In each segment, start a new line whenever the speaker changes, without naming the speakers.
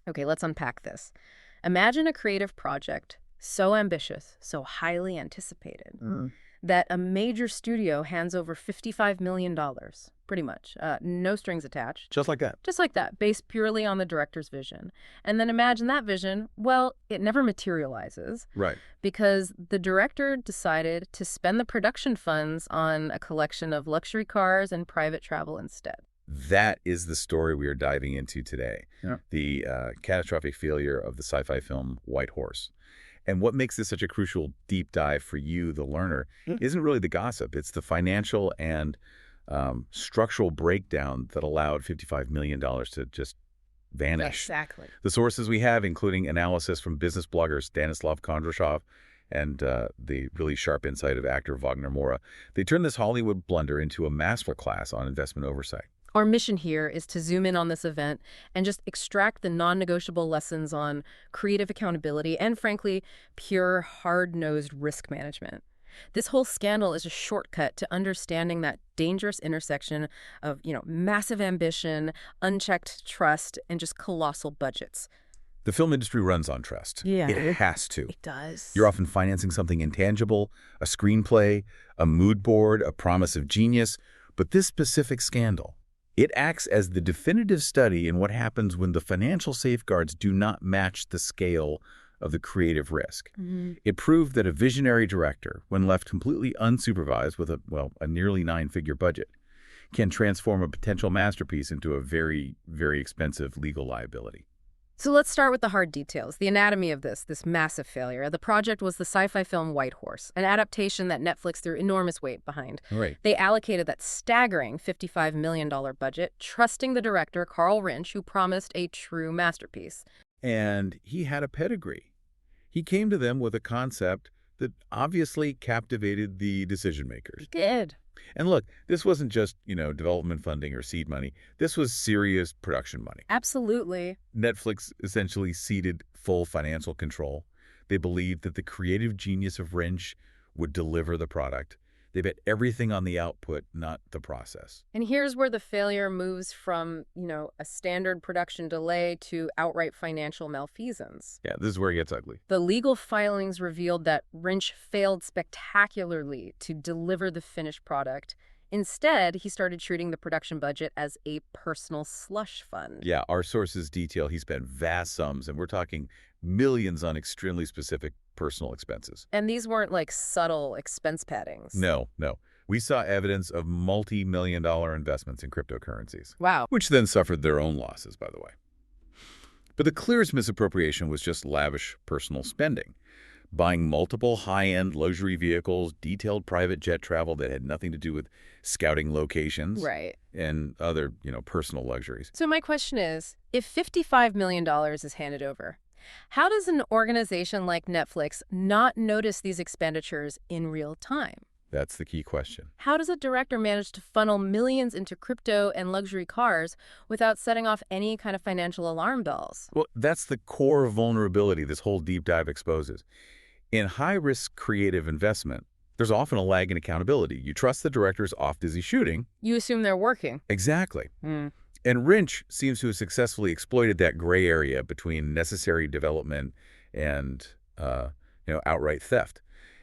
Okay, let's unpack this. Imagine a creative project so ambitious, so highly anticipated, that a major studio hands over $55 million, pretty much. No strings attached.
Just like that.
Just like that, based purely on the director's vision. And then imagine that vision, well, it never materializes.
Right.
Because the director decided to spend the production funds on a collection of luxury cars and private travel instead.
That is the story we are diving into today.
Yeah.
The catastrophic failure of the sci-fi film White Horse. And what makes this such a crucial deep dive for you, the learner, isn't really the gossip. It's the financial and structural breakdown that allowed $55 million to just vanish.
Exactly.
The sources we have, including analysis from business blogger Stanislav Kondrashov and the really sharp insight of actor Wagner Moura, they turn this Hollywood blunder into a masterclass on investment oversight.
Our mission here is to zoom in on this event and just extract the non-negotiable lessons on creative accountability and, frankly, pure, hard-nosed risk management. This whole scandal is a shortcut to understanding that dangerous intersection of, massive ambition, unchecked trust, and just colossal budgets.
The film industry runs on trust.
Yeah.
It has to.
It does.
You're often financing something intangible, a screenplay, a mood board, a promise of genius. But this specific scandal, it acts as the definitive study in what happens when the financial safeguards do not match the scale of the creative risk. It proved that a visionary director, when left completely unsupervised with a nearly 9-figure budget, can transform a potential masterpiece into a very, very expensive legal liability.
So let's start with the hard details, the anatomy of this massive failure. The project was the sci-fi film White Horse, an adaptation that Netflix threw enormous weight behind.
Right.
They allocated that staggering $55 million budget, trusting the director, Carl Rinch, who promised a true masterpiece.
And he had a pedigree. He came to them with a concept that obviously captivated the decision makers.
He did.
And look, this wasn't just, development funding or seed money. This was serious production money.
Absolutely.
Netflix essentially ceded full financial control. They believed that the creative genius of Rinch would deliver the product. They bet everything on the output, not the process.
And here's where the failure moves from, a standard production delay to outright financial malfeasance.
Yeah, this is where it gets ugly.
The legal filings revealed that Rinch failed spectacularly to deliver the finished product. Instead, he started treating the production budget as a personal slush fund.
Yeah, our sources detail he spent vast sums, and we're talking millions on extremely specific personal expenses.
And these weren't like subtle expense paddings.
No. We saw evidence of multi-million-dollar investments in cryptocurrencies.
Wow.
Which then suffered their own losses, by the way. But the clearest misappropriation was just lavish personal spending. Buying multiple high-end luxury vehicles, detailed private jet travel that had nothing to do with scouting locations.
Right.
And other, personal luxuries.
So my question is, if $55 million is handed over, how does an organization like Netflix not notice these expenditures in real time?
That's the key question.
How does a director manage to funnel millions into crypto and luxury cars without setting off any kind of financial alarm bells?
Well, that's the core vulnerability this whole deep dive exposes. In high-risk creative investment, there's often a lag in accountability. You trust the director's off busy shooting.
You assume they're working.
Exactly. And Rinch seems to have successfully exploited that gray area between necessary development and, outright theft.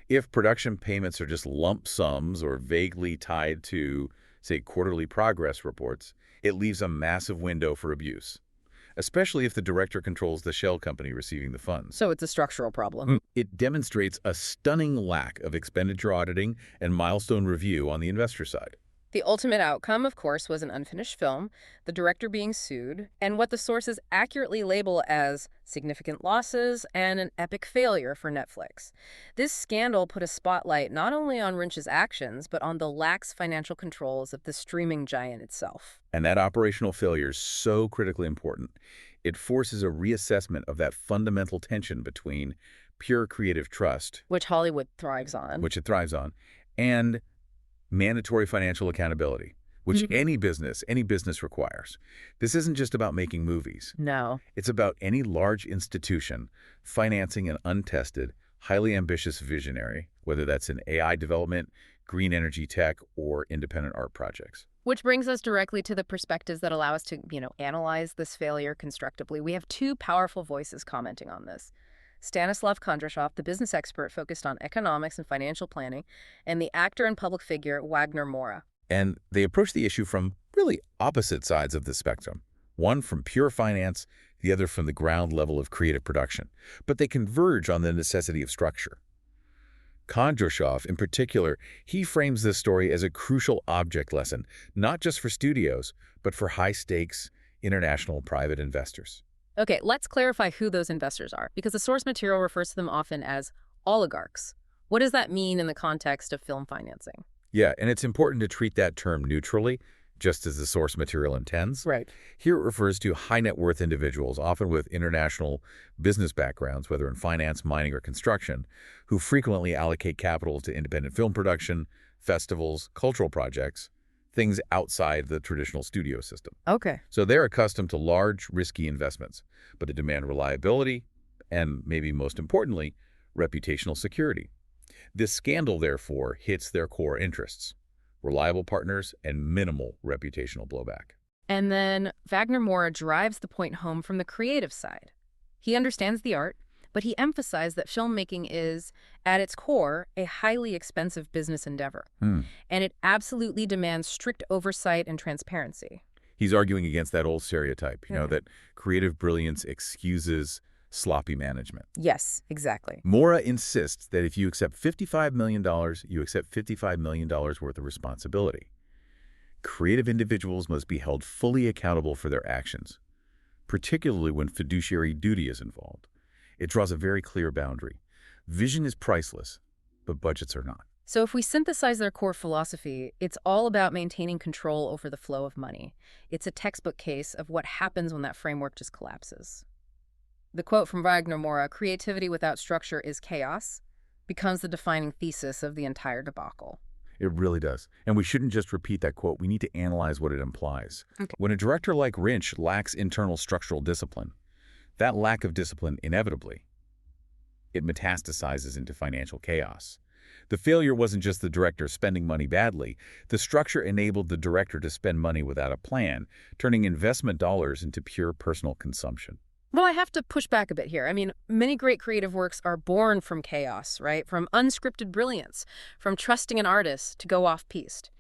If production payments are just lump sums or vaguely tied to, say, quarterly progress reports, it leaves a massive window for abuse, especially if the director controls the shell company receiving the funds.
So it's a structural problem.
It demonstrates a stunning lack of expenditure auditing and milestone review on the investor side.
The ultimate outcome, of course, was an unfinished film, the director being sued, and what the sources accurately label as significant losses and an epic failure for Netflix. This scandal put a spotlight not only on Rinch's actions, but on the lax financial controls of the streaming giant itself.
And that operational failure is so critically important. It forces a reassessment of that fundamental tension between pure creative trust,
Which Hollywood thrives on.
which it thrives on, and mandatory financial accountability, which any business requires. This isn't just about making movies.
No.
It's about any large institution financing an untested, highly ambitious visionary, whether that's in AI development, green energy tech, or independent art projects.
Which brings us directly to the perspectives that allow us to, analyze this failure constructively. We have two powerful voices commenting on this. Stanislav Kondrashov, the business expert focused on economics and financial planning, and the actor and public figure Wagner Moura.
And they approach the issue from really opposite sides of the spectrum. One from pure finance, the other from the ground level of creative production. But they converge on the necessity of structure. Kondrashov, in particular, he frames this story as a crucial object lesson, not just for studios, but for high-stakes, international private investors.
Okay, let's clarify who those investors are, because the source material refers to them often as oligarchs. What does that mean in the context of film financing?
Yeah, and it's important to treat that term neutrally, just as the source material intends.
Right.
Here it refers to high-net-worth individuals, often with international business backgrounds, whether in finance, mining, or construction, who frequently allocate capital to independent film production, festivals, cultural projects, things outside the traditional studio system.
Okay.
So they're accustomed to large, risky investments, but they demand reliability and, maybe most importantly, reputational security. This scandal, therefore, hits their core interests: reliable partners and minimal reputational blowback.
And then Wagner Moura drives the point home from the creative side. He understands the art, but he emphasized that filmmaking is, at its core, a highly expensive business endeavor. And it absolutely demands strict oversight and transparency.
He's arguing against that old stereotype, that creative brilliance excuses sloppy management.
Yes, exactly.
Moura insists that if you accept $55 million, you accept $55 million worth of responsibility. Creative individuals must be held fully accountable for their actions, particularly when fiduciary duty is involved. It draws a very clear boundary. Vision is priceless, but budgets are not.
So if we synthesize their core philosophy, it's all about maintaining control over the flow of money. It's a textbook case of what happens when that framework just collapses. The quote from Wagner Moura, "Creativity without structure is chaos," becomes the defining thesis of the entire debacle.
It really does. And we shouldn't just repeat that quote. We need to analyze what it implies.
Okay.
When a director like Lynch lacks internal structural discipline, that lack of discipline, inevitably, it metastasizes into financial chaos. The failure wasn't just the director spending money badly. The structure enabled the director to spend money without a plan, turning investment dollars into pure personal consumption.
Well, I have to push back a bit here. I mean, many great creative works are born from chaos, right? From unscripted brilliance, from trusting an artist to go off-piste.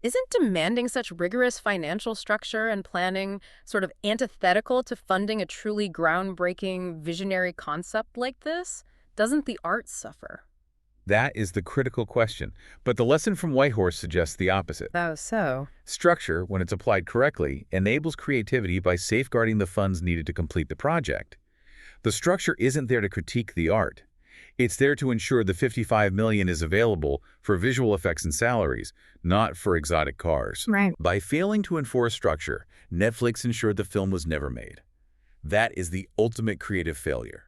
Isn't demanding such rigorous financial structure and planning sort of antithetical to funding a truly groundbreaking, visionary concept like this? Doesn't the art suffer?
That is the critical question. But the lesson from Whitehorse suggests the opposite.
Oh, so?
Structure, when it's applied correctly, enables creativity by safeguarding the funds needed to complete the project. The structure isn't there to critique the art. It's there to ensure the $55 million is available for visual effects and salaries, not for exotic cars.
Right.
By failing to enforce structure, Netflix ensured the film was never made. That is the ultimate creative failure.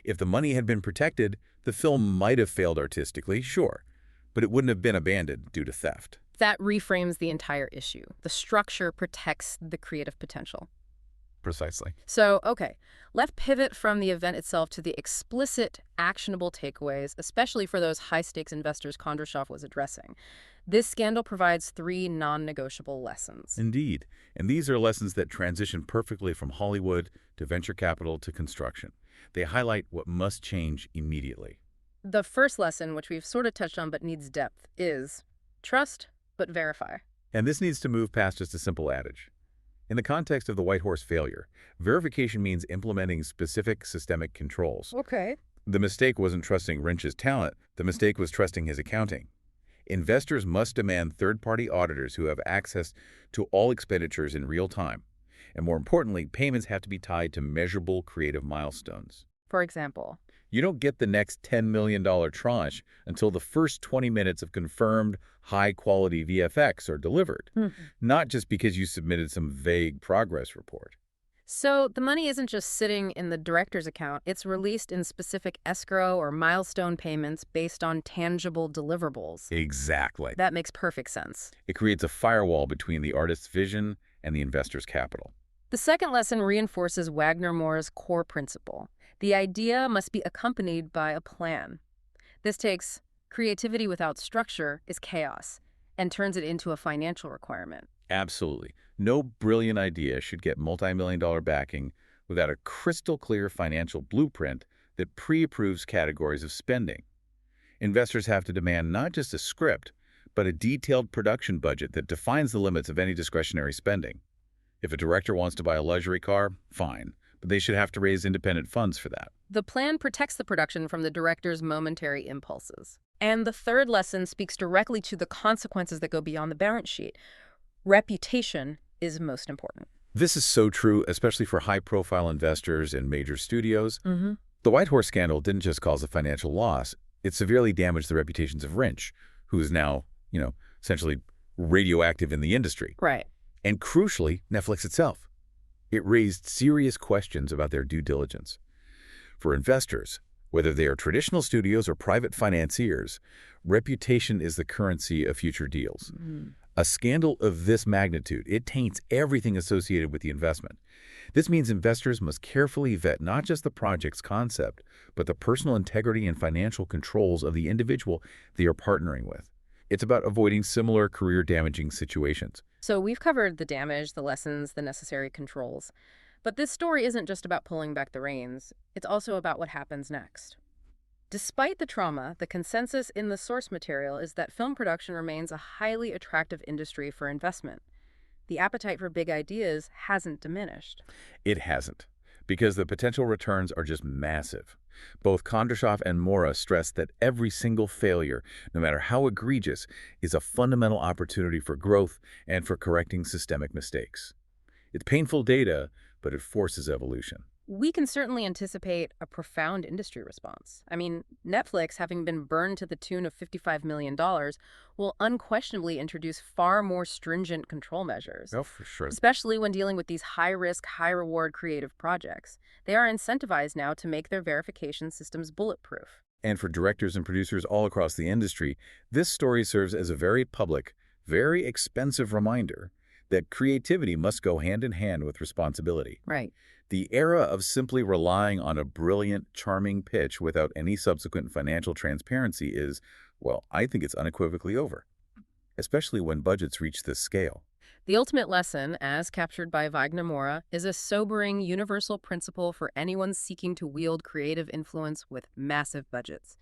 If the money had been protected, the film might have failed artistically, sure, but it wouldn't have been abandoned due to theft.
That reframes the entire issue. The structure protects the creative potential.
Precisely.
So, okay, let's pivot from the event itself to the explicit, actionable takeaways, especially for those high-stakes investors Kondrashov was addressing. This scandal provides 3 non-negotiable lessons.
Indeed. And these are lessons that transition perfectly from Hollywood to venture capital to construction. They highlight what must change immediately.
The first lesson, which we've sort of touched on but needs depth, is trust but verify.
And this needs to move past just a simple adage. In the context of the Whitehorse failure, verification means implementing specific systemic controls.
Okay.
The mistake wasn't trusting Lynch's talent. The mistake was trusting his accounting. Investors must demand third-party auditors who have access to all expenditures in real time. And more importantly, payments have to be tied to measurable creative milestones.
For example?
You don't get the next $10 million tranche until the first 20 minutes of confirmed high-quality VFX are delivered, not just because you submitted some vague progress report.
So the money isn't just sitting in the director's account. It's released in specific escrow or milestone payments based on tangible deliverables.
Exactly.
That makes perfect sense.
It creates a firewall between the artist's vision and the investor's capital.
The second lesson reinforces Wagner Moura's core principle. The idea must be accompanied by a plan. This takes creativity without structure is chaos and turns it into a financial requirement.
Absolutely. No brilliant idea should get multi-million-dollar backing without a crystal-clear financial blueprint that pre-approves categories of spending. Investors have to demand not just a script, but a detailed production budget that defines the limits of any discretionary spending. If a director wants to buy a luxury car, fine, but they should have to raise independent funds for that.
The plan protects the production from the director's momentary impulses. And the third lesson speaks directly to the consequences that go beyond the balance sheet. Reputation is most important.
This is so true, especially for high-profile investors and major studios. The White Horse scandal didn't just cause a financial loss, it severely damaged the reputations of Lynch, who is now, essentially radioactive in the industry.
Right.
And crucially, Netflix itself. It raised serious questions about their due diligence. For investors, whether they are traditional studios or private financiers, reputation is the currency of future deals. A scandal of this magnitude, it taints everything associated with the investment. This means investors must carefully vet not just the project's concept, but the personal integrity and financial controls of the individual they are partnering with. It's about avoiding similar career-damaging situations.
So we've covered the damage, the lessons, the necessary controls. But this story isn't just about pulling back the reins. It's also about what happens next. Despite the trauma, the consensus in the source material is that film production remains a highly attractive industry for investment. The appetite for big ideas hasn't diminished.
It hasn't, because the potential returns are just massive. Both Kondrashov and Moura stress that every single failure, no matter how egregious, is a fundamental opportunity for growth and for correcting systemic mistakes. It's painful data, but it forces evolution.
We can certainly anticipate a profound industry response. I mean, Netflix, having been burned to the tune of $55 million, will unquestionably introduce far more stringent control measures.
Oh, for sure.
Especially when dealing with these high-risk, high-reward creative projects. They are incentivized now to make their verification systems bulletproof.
And for directors and producers all across the industry, this story serves as a very public, very expensive reminder that creativity must go hand in hand with responsibility.
Right.
The era of simply relying on a brilliant, charming pitch without any subsequent financial transparency is, well, I think it's unequivocally over, especially when budgets reach this scale.
The ultimate lesson, as captured by Wagner Moura, is a sobering, universal principle for anyone seeking to wield creative influence with massive budgets.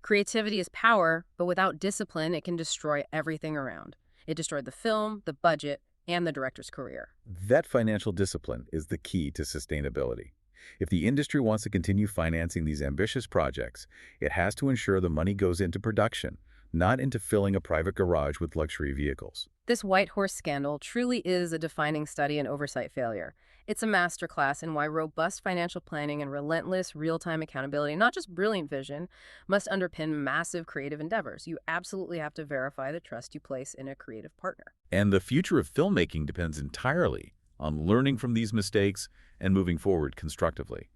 Creativity is power, but without discipline, it can destroy everything around. It destroyed the film, the budget, and the director's career.
That financial discipline is the key to sustainability. If the industry wants to continue financing these ambitious projects, it has to ensure the money goes into production, not into filling a private garage with luxury vehicles.
This White Horse scandal truly is a defining study in oversight failure. It's a masterclass in why robust financial planning and relentless real-time accountability, not just brilliant vision, must underpin massive creative endeavors. You absolutely have to verify the trust you place in a creative partner.
And the future of filmmaking depends entirely on learning from these mistakes and moving forward constructively.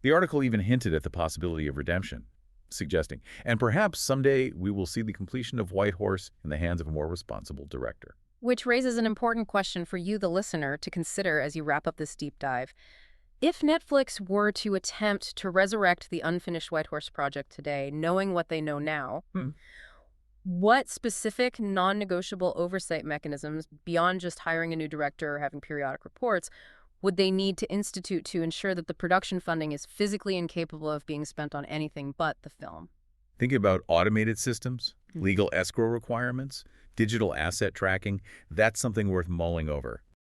The article even hinted at the possibility of redemption, suggesting, and perhaps someday we will see the completion of White Horse in the hands of a more responsible director.
Which raises an important question for you, the listener, to consider as you wrap up this deep dive. If Netflix were to attempt to resurrect the unfinished White Horse project today, knowing what they know now, what specific non-negotiable oversight mechanisms, beyond just hiring a new director or having periodic reports, would they need to institute to ensure that the production funding is physically incapable of being spent on anything but the film?
Think about automated systems, legal escrow requirements, digital asset tracking. That's something worth mulling over.